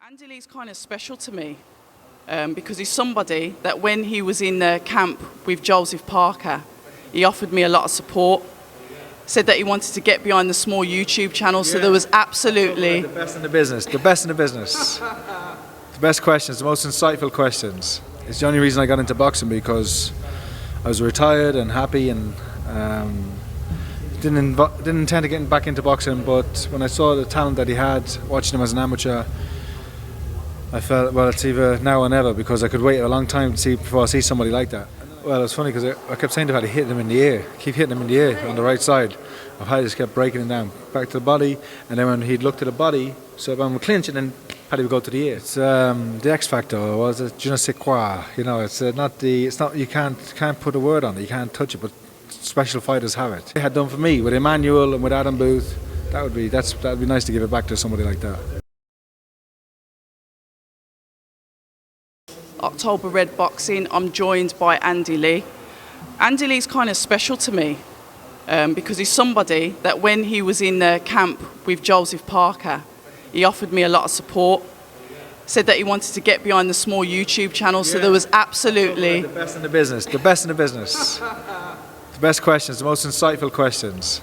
Andy Lee's kind of special to me because he's somebody that when he was in the camp with Joseph Parker, he offered me a lot of support, said that he wanted to get behind the small YouTube channel, so there was absolutely... The best in the business, the best in the business. The best questions, the most insightful questions. It's the only reason I got into boxing, because I was retired and happy and didn't intend to get back into boxing, but when I saw the talent that he had, watching him as an amateur, I felt, well, it's either now or never, because I could wait a long time to see before I see somebody like that. Well, it's funny because I kept saying to Paddy, hitting him in the ear, keep hitting him in the ear on the right side. Paddy just kept breaking him down, back to the body, and then when he'd look to the body, so when we clinch it, then Paddy would go to the ear. It's the X factor, or was it je ne sais quoi? You know, it's not you can't put a word on it, you can't touch it, but special fighters have it. They had done for me with Emmanuel and with Adam Booth. That'd be nice to give it back to somebody like that. October Red Boxing, I'm joined by Andy Lee. Andy Lee's kind of special to me because he's somebody that when he was in the camp with Joseph Parker, he offered me a lot of support, said that he wanted to get behind the small YouTube channel, so there was absolutely... The best in the business, the best in the business. The best questions, the most insightful questions.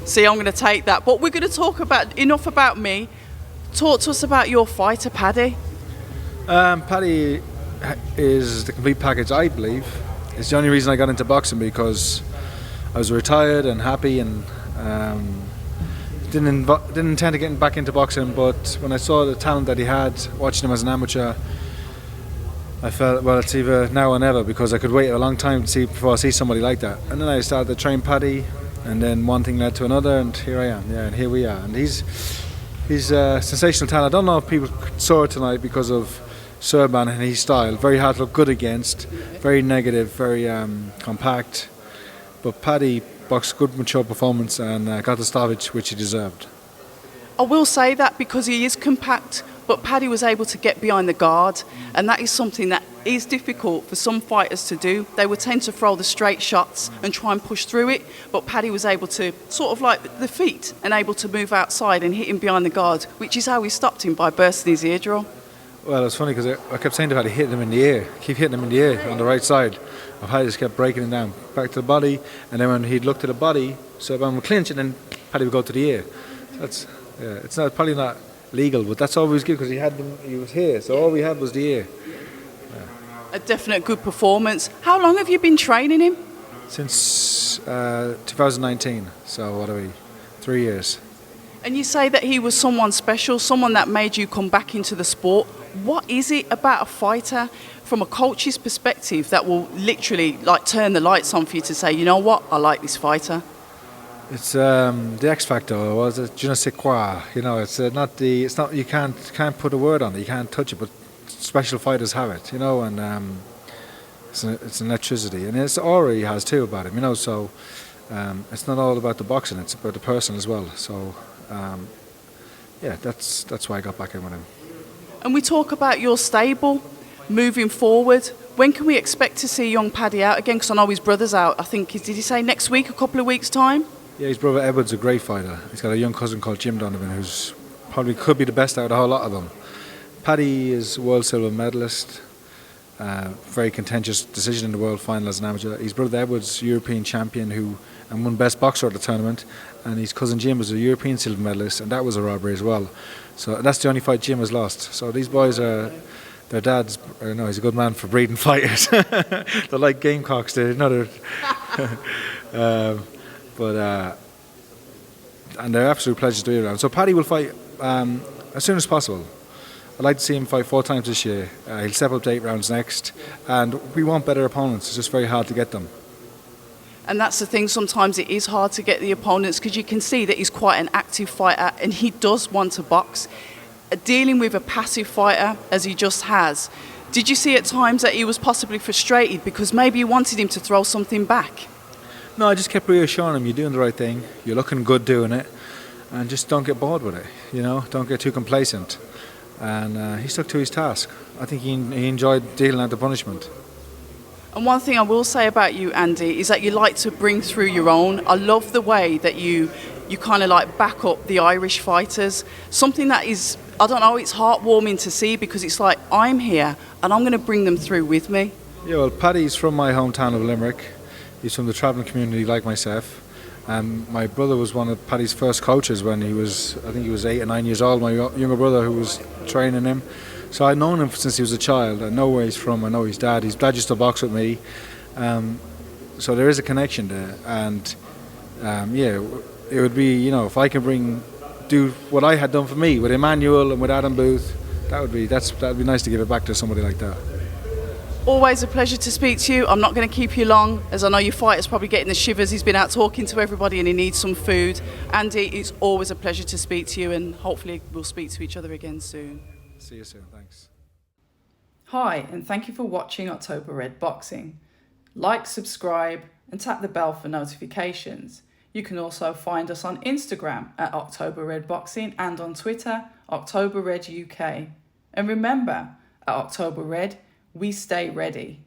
See, I'm going to take that, but we're going to talk about, enough about me. Talk to us about your fighter, Paddy. Paddy is the complete package, I believe. It's the only reason I got into boxing, because I was retired and happy and didn't intend to get back into boxing, but when I saw the talent that he had, watching him as an amateur, I felt, well, it's either now or never, because I could wait a long time to see before I see somebody like that. And then I started to train Paddy, and then one thing led to another, and here I am. Yeah, and here we are. And he's a sensational talent. I don't know if people saw it tonight because of Serban and his style. Very hard to look good against, very negative, very compact. But Paddy boxed good, mature performance and got the stoppage which he deserved. I will say that because he is compact, but Paddy was able to get behind the guard, and that is something that is difficult for some fighters to do. They would tend to throw the straight shots and try and push through it, but Paddy was able to, sort of like the feet, and able to move outside and hit him behind the guard, which is how he stopped him, by bursting his eardrum. Well, it's funny because I kept saying to Paddy, hitting him in the ear, keep hitting him in the ear on the right side. Paddy just kept breaking him down, back to the body, and then when he'd look to the body, so when we clinch it, then Paddy would go to the ear. That's, yeah, it's not probably not legal, but that's all we was good, because he was here, so all we had was the ear. Yeah. A definite good performance. How long have you been training him? Since 2019, so what are we, 3 years. And you say that he was someone special, someone that made you come back into the sport. What is it about a fighter, from a coach's perspective, that will literally like turn the lights on for you to say, you know what, I like this fighter? It's the X factor, or was it je ne sais quoi? You know, it's not you can't put a word on it, you can't touch it, but special fighters have it, you know, and it's an electricity, and it's aura he has too about him, you know. So it's not all about the boxing; it's about the person as well. So yeah, that's why I got back in with him. And we talk about your stable moving forward. When can we expect to see young Paddy out again? Because I know his brother's out. I think, did he say next week, a couple of weeks' time? Yeah, his brother Edward's a great fighter. He's got a young cousin called Jim Donovan, who's probably could be the best out of a whole lot of them. Paddy is world silver medalist, very contentious decision in the world final as an amateur. His brother Edward's European champion and won best boxer at the tournament, and his cousin Jim was a European silver medalist, and that was a robbery as well. So that's the only fight Jim has lost. So these boys are, their dad's, no, he's a good man for breeding fighters. They're like gamecocks, they're another. And they're absolute pleasures to be around. So Paddy will fight as soon as possible. I'd like to see him fight 4 times this year. He'll step up to 8 rounds next, and we want better opponents. It's just very hard to get them. And that's the thing, sometimes it is hard to get the opponents, because you can see that he's quite an active fighter and he does want to box. Dealing with a passive fighter, as he just has, did you see at times that he was possibly frustrated because maybe you wanted him to throw something back? No, I just kept reassuring him, you're doing the right thing, you're looking good doing it, and just don't get bored with it, you know, don't get too complacent. And he stuck to his task. I think he enjoyed dealing out the punishment. And one thing I will say about you, Andy, is that you like to bring through your own. I love the way that you you kind of like back up the Irish fighters. Something that is, I don't know, it's heartwarming to see, because it's like, I'm here and I'm going to bring them through with me. Yeah, well, Paddy's from my hometown of Limerick. He's from the travelling community like myself. And my brother was one of Paddy's first coaches when he was, I think he was 8 or 9 years old, my younger brother who was training him. So I'd known him since he was a child. I know where he's from, I know his dad. His dad used to box with me. So there is a connection there. And yeah, it would be, you know, if I can do what I had done for me with Emmanuel and with Adam Booth, that'd be nice to give it back to somebody like that. Always a pleasure to speak to you. I'm not going to keep you long, as I know your fighter's probably getting the shivers. He's been out talking to everybody and he needs some food. Andy, it's always a pleasure to speak to you, and hopefully we'll speak to each other again soon. See you soon, thanks. Hi, and thank you for watching October Red Boxing. Like, subscribe, and tap the bell for notifications. You can also find us on Instagram at October Red Boxing and on Twitter, October Red UK. And remember, at October Red, we stay ready.